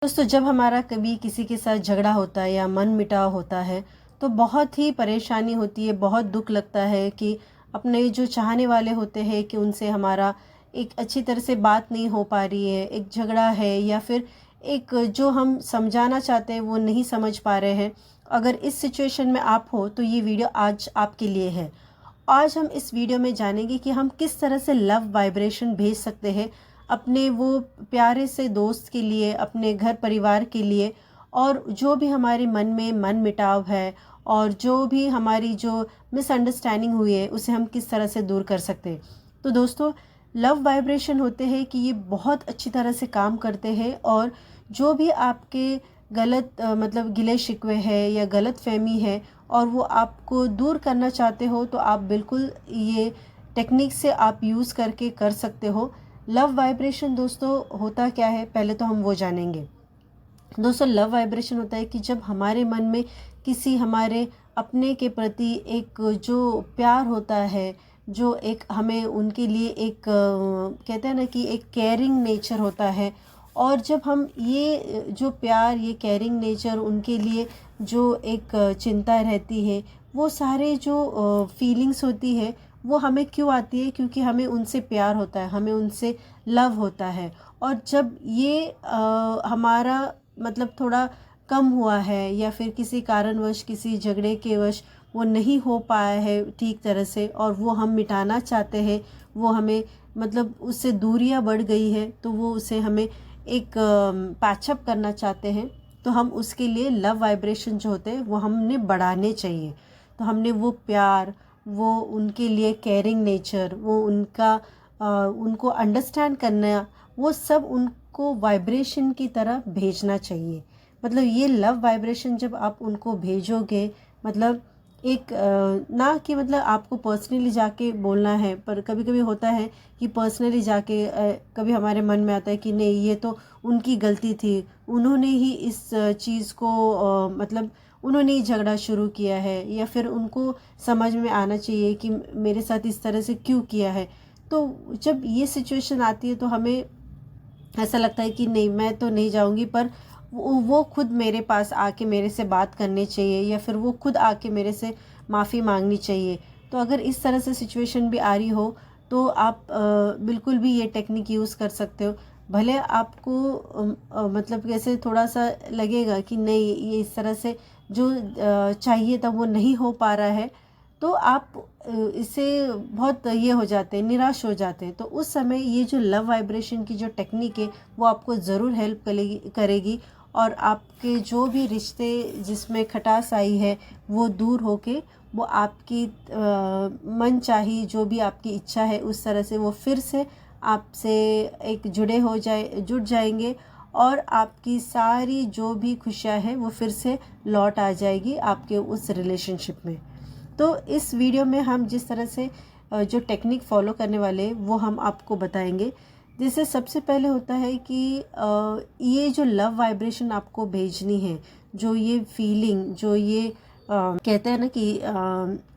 दोस्तों, जब हमारा कभी किसी के साथ झगड़ा होता है या मन मिटाव होता है तो बहुत ही परेशानी होती है, बहुत दुख लगता है कि अपने जो चाहने वाले होते हैं कि उनसे हमारा एक अच्छी तरह से बात नहीं हो पा रही है, एक झगड़ा है या फिर एक जो हम समझाना चाहते हैं वो नहीं समझ पा रहे हैं। अगर इस सिचुएशन में आप हो तो ये वीडियो आज आपके लिए है। आज हम इस वीडियो में जानेंगे कि हम किस तरह से लव वाइब्रेशन भेज सकते हैं अपने वो प्यारे से दोस्त के लिए, अपने घर परिवार के लिए, और जो भी हमारे मन में मन मिटाव है और जो भी हमारी जो मिसअंडरस्टैंडिंग हुई है उसे हम किस तरह से दूर कर सकते हैं। तो दोस्तों, लव वाइब्रेशन होते हैं कि ये बहुत अच्छी तरह से काम करते हैं, और जो भी आपके गलत मतलब गिले शिकवे है या गलत फहमी है और वो आपको दूर करना चाहते हो तो आप बिल्कुल ये टेक्निक से आप यूज़ करके कर सकते हो। लव वाइब्रेशन दोस्तों होता क्या है, पहले तो हम वो जानेंगे। दोस्तों, लव वाइब्रेशन होता है कि जब हमारे मन में किसी हमारे अपने के प्रति एक जो प्यार होता है, जो एक हमें उनके लिए एक कहते हैं ना कि एक केयरिंग नेचर होता है, और जब हम ये जो प्यार, ये केयरिंग नेचर, उनके लिए जो एक चिंता रहती है, वो सारे जो फीलिंग्स होती है वो हमें क्यों आती है? क्योंकि हमें उनसे प्यार होता है, हमें उनसे लव होता है। और जब ये हमारा मतलब थोड़ा कम हुआ है या फिर किसी कारणवश, किसी झगड़े के वश वो नहीं हो पाया है ठीक तरह से और वो हम मिटाना चाहते हैं, वो हमें मतलब उससे दूरियां बढ़ गई है तो वो उसे हमें एक पैचअप करना चाहते हैं, तो हम उसके लिए लव वाइब्रेशन जो होते हैं वो हमने बढ़ाने चाहिए। तो हमने वो प्यार, वो उनके लिए केयरिंग नेचर, वो उनको अंडरस्टैंड करना, वो सब उनको वाइब्रेशन की तरह भेजना चाहिए। मतलब ये लव वाइब्रेशन जब आप उनको भेजोगे, मतलब एक ना कि मतलब आपको पर्सनली जाके बोलना है, पर कभी कभी होता है कि पर्सनली जाके कभी हमारे मन में आता है कि नहीं, ये तो उनकी गलती थी, उन्होंने ही इस चीज़ को मतलब उन्होंने ही झगड़ा शुरू किया है, या फिर उनको समझ में आना चाहिए कि मेरे साथ इस तरह से क्यों किया है। तो जब ये सिचुएशन आती है तो हमें ऐसा लगता है कि नहीं, मैं तो नहीं जाऊंगी, पर वो खुद मेरे पास आके मेरे से बात करनी चाहिए या फिर वो खुद आके मेरे से माफ़ी मांगनी चाहिए। तो अगर इस तरह से सिचुएशन भी आ रही हो तो आप बिल्कुल भी ये टेक्निक यूज़ कर सकते हो। भले आपको मतलब कैसे थोड़ा सा लगेगा कि नहीं, ये इस तरह से जो चाहिए था वो नहीं हो पा रहा है, तो आप इससे बहुत ये हो जाते हैं, निराश हो जाते हैं। तो उस समय ये जो लव वाइब्रेशन की जो टेक्निक है वो आपको ज़रूर हेल्प करेगी, और आपके जो भी रिश्ते जिसमें खटास आई है वो दूर होके वो आपकी मन चाही जो भी आपकी इच्छा है उस तरह से वो फिर से आपसे एक जुड़ जाएंगे, और आपकी सारी जो भी खुशियाँ हैं वो फिर से लौट आ जाएगी आपके उस रिलेशनशिप में। तो इस वीडियो में हम जिस तरह से जो टेक्निक फॉलो करने वाले वो हम आपको बताएंगे। जैसे सबसे पहले होता है कि ये जो लव वाइब्रेशन आपको भेजनी है, जो ये फीलिंग, जो ये कहते हैं ना कि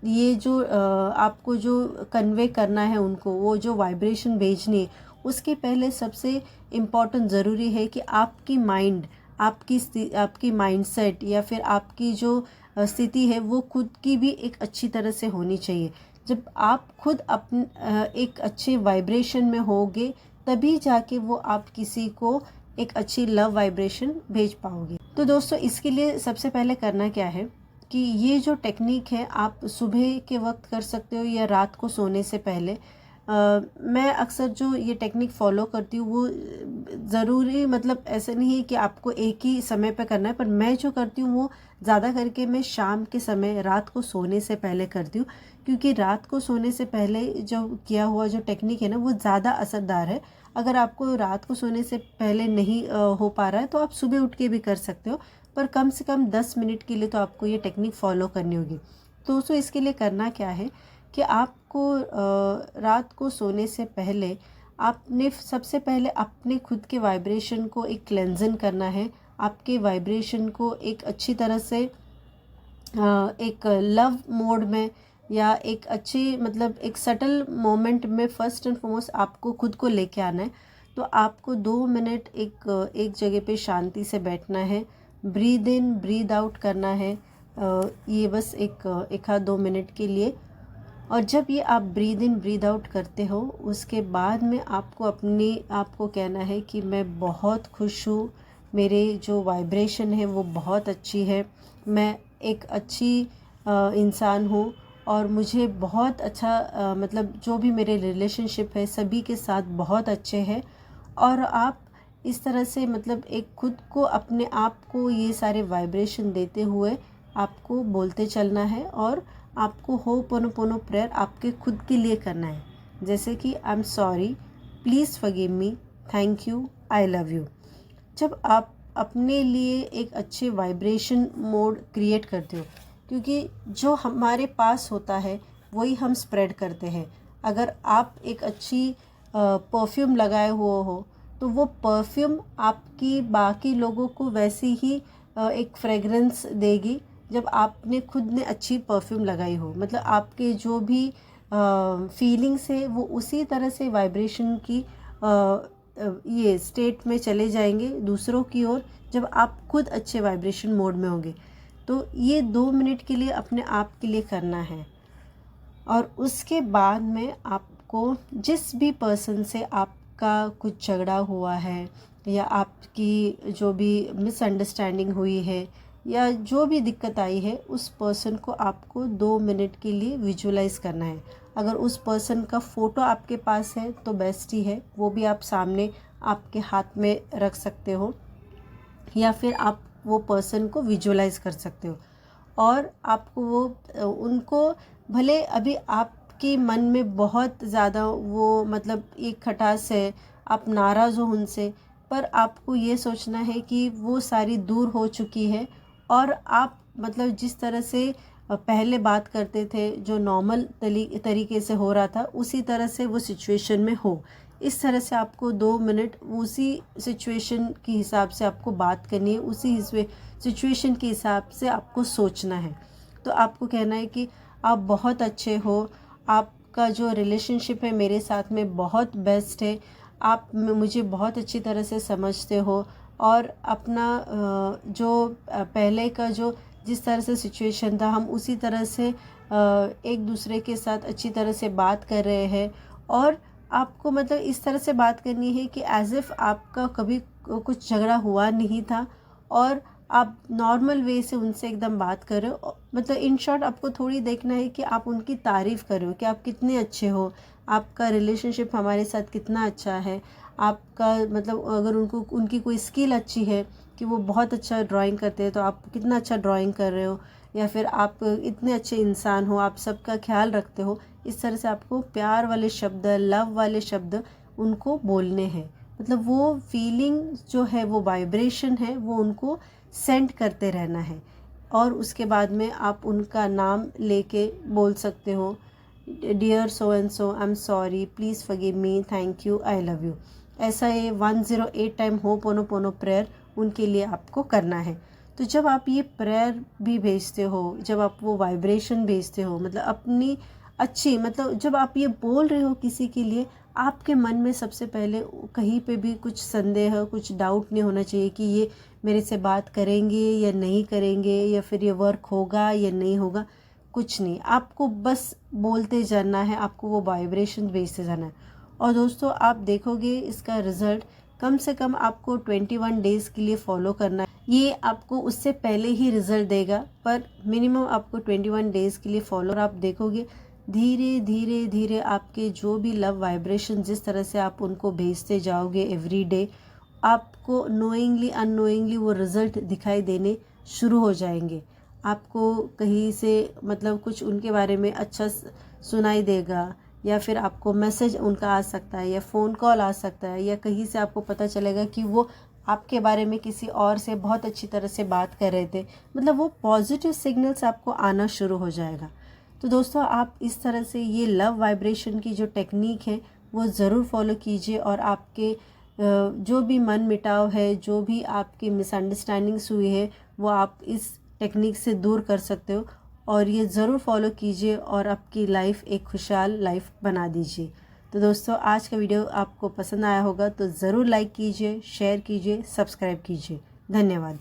ये जो आपको जो कन्वे करना है उनको, वो जो वाइब्रेशन भेजनी है, उसके पहले सबसे इम्पॉर्टेंट ज़रूरी है कि आपकी माइंड, आपकी माइंडसेट या फिर आपकी जो स्थिति है वो खुद की भी एक अच्छी तरह से होनी चाहिए। जब आप खुद एक अच्छे वाइब्रेशन में होगे तभी जाके वो आप किसी को एक अच्छी लव वाइब्रेशन भेज पाओगे। तो दोस्तों, इसके लिए सबसे पहले करना क्या है कि ये जो टेक्निक है आप सुबह के वक्त कर सकते हो या रात को सोने से पहले। मैं अक्सर जो ये टेक्निक फॉलो करती हूँ वो ज़रूरी मतलब ऐसा नहीं है कि आपको एक ही समय पे करना है, पर मैं जो करती हूँ वो ज़्यादा करके मैं शाम के समय, रात को सोने से पहले करती हूँ, क्योंकि रात को सोने से पहले जो किया हुआ जो टेक्निक है ना वो ज़्यादा असरदार है। अगर आपको रात को सोने से पहले नहीं हो पा रहा है तो आप सुबह उठ के भी कर सकते हो, पर कम से कम 10 मिनट के लिए तो आपको ये टेक्निक फॉलो करनी होगी। तो दोस्तों, इसके लिए करना क्या है कि आपको रात को सोने से पहले आपने सबसे पहले अपने खुद के वाइब्रेशन को एक क्लेंजन करना है। आपके वाइब्रेशन को एक अच्छी तरह से एक लव मोड में या एक अच्छी मतलब एक सटल मोमेंट में फर्स्ट एंड फॉरमोस्ट आपको खुद को लेके आना है। तो आपको 2 मिनट एक जगह पे शांति से बैठना है, ब्रीद इन ब्रीद आउट करना है, ये बस एक आध 2 मिनट के लिए। और जब ये आप ब्रीद इन ब्रीद आउट करते हो, उसके बाद में आपको अपने आप को कहना है कि मैं बहुत खुश हूँ, मेरे जो वाइब्रेशन है वो बहुत अच्छी है, मैं एक अच्छी इंसान हूँ और मुझे बहुत अच्छा मतलब जो भी मेरे रिलेशनशिप है सभी के साथ बहुत अच्छे हैं। और आप इस तरह से मतलब एक खुद को अपने आप को ये सारे वाइब्रेशन देते हुए आपको बोलते चलना है। और आपको होपोनोपोनो प्रेयर आपके खुद के लिए करना है, जैसे कि आई am sorry, please forgive me, thank you, I love you. जब आप अपने लिए एक अच्छे वाइब्रेशन मोड क्रिएट करते हो, क्योंकि जो हमारे पास होता है वही हम स्प्रेड करते हैं। अगर आप एक अच्छी परफ्यूम लगाए हुए हो तो वो परफ्यूम आपकी बाकी लोगों को वैसी ही एक फ्रेगरेंस देगी जब आपने खुद ने अच्छी परफ्यूम लगाई हो। मतलब आपके जो भी फीलिंग्स है वो उसी तरह से वाइब्रेशन की ये स्टेट में चले जाएंगे दूसरों की ओर, जब आप खुद अच्छे वाइब्रेशन मोड में होंगे। तो ये 2 मिनट के लिए अपने आप के लिए करना है। और उसके बाद में आपको जिस भी पर्सन से आपका कुछ झगड़ा हुआ है या आपकी जो भी मिसअंडरस्टैंडिंग हुई है या जो भी दिक्कत आई है, उस पर्सन को आपको 2 मिनट के लिए विजुलाइज करना है। अगर उस पर्सन का फ़ोटो आपके पास है तो बेस्ट ही है, वो भी आप सामने आपके हाथ में रख सकते हो या फिर आप वो पर्सन को विजुलाइज कर सकते हो। और आपको वो उनको भले अभी आपके मन में बहुत ज़्यादा वो मतलब एक खटास है, आप नाराज़ हो उनसे, पर आपको ये सोचना है कि वो सारी दूर हो चुकी है और आप मतलब जिस तरह से पहले बात करते थे, जो नॉर्मल तरीके से हो रहा था, उसी तरह से वो सिचुएशन में हो। इस तरह से आपको 2 मिनट उसी सिचुएशन के हिसाब से आपको बात करनी है, उसी सिचुएशन के हिसाब से आपको सोचना है। तो आपको कहना है कि आप बहुत अच्छे हो, आपका जो रिलेशनशिप है मेरे साथ में बहुत बेस्ट है, आप मुझे बहुत अच्छी तरह से समझते हो और अपना जो पहले का जो जिस तरह से सिचुएशन था हम उसी तरह से एक दूसरे के साथ अच्छी तरह से बात कर रहे हैं। और आपको मतलब इस तरह से बात करनी है कि एज़ इफ़ आपका कभी कुछ झगड़ा हुआ नहीं था और आप नॉर्मल वे से उनसे एकदम बात कर रहे हो। मतलब इन शॉर्ट आपको थोड़ी देखना है कि आप उनकी तारीफ़ कर रहे हो कि आप कितने अच्छे हो, आपका रिलेशनशिप हमारे साथ कितना अच्छा है। आपका मतलब अगर उनकी कोई स्किल अच्छी है कि वो बहुत अच्छा ड्राइंग करते हैं तो आप कितना अच्छा ड्राइंग कर रहे हो, या फिर आप इतने अच्छे इंसान हो, आप सबका ख्याल रखते हो। इस तरह से आपको प्यार वाले शब्द, लव वाले शब्द उनको बोलने हैं। मतलब वो फीलिंग जो है, वो वाइब्रेशन है, वो उनको सेंड करते रहना है। और उसके बाद में आप उनका नाम लेके बोल सकते हो, dear so and so, I am sorry, please forgive me, thank you, I love you. ऐसा ये 108 टाइम होपोनोपोनो प्रेयर उनके लिए आपको करना है। तो जब आप ये प्रेयर भी भेजते हो, जब आप वो वाइब्रेशन भेजते हो, मतलब अपनी अच्छी, मतलब जब आप ये बोल रहे हो किसी के लिए, आपके मन में सबसे पहले कहीं पे भी कुछ संदेह, कुछ डाउट नहीं होना चाहिए कि ये मेरे से बात करेंगे या नहीं करेंगे, या फिर ये वर्क होगा या नहीं होगा। कुछ नहीं, आपको बस बोलते जाना है, आपको वो वाइब्रेशन भेजते जाना है। और दोस्तों आप देखोगे इसका रिज़ल्ट कम से कम आपको 21 डेज़ के लिए फॉलो करना है। ये आपको उससे पहले ही रिज़ल्ट देगा, पर मिनिमम आपको 21 डेज़ के लिए फॉलो, और आप देखोगे धीरे धीरे धीरे आपके जो भी लव वाइब्रेशन जिस तरह से आप उनको भेजते जाओगे एवरी डे, आपको नोइंगली अननोइंगली वो रिज़ल्ट दिखाई देने शुरू हो जाएंगे। आपको कहीं से मतलब कुछ उनके बारे में अच्छा सुनाई देगा, या फिर आपको मैसेज उनका आ सकता है, या फ़ोन कॉल आ सकता है, या कहीं से आपको पता चलेगा कि वो आपके बारे में किसी और से बहुत अच्छी तरह से बात कर रहे थे। मतलब वो पॉजिटिव सिग्नल्स आपको आना शुरू हो जाएगा। तो दोस्तों आप इस तरह से ये लव वाइब्रेशन की जो टेक्निक है वो ज़रूर फॉलो कीजिए, और आपके जो भी मन मिटाव है, जो भी आपकी मिसअंडरस्टैंडिंग्स हुई है, वो आप इस टेक्निक से दूर कर सकते हो। और ये ज़रूर फॉलो कीजिए और आपकी लाइफ एक खुशहाल लाइफ बना दीजिए। तो दोस्तों आज का वीडियो आपको पसंद आया होगा तो ज़रूर लाइक कीजिए, शेयर कीजिए, सब्सक्राइब कीजिए। धन्यवाद।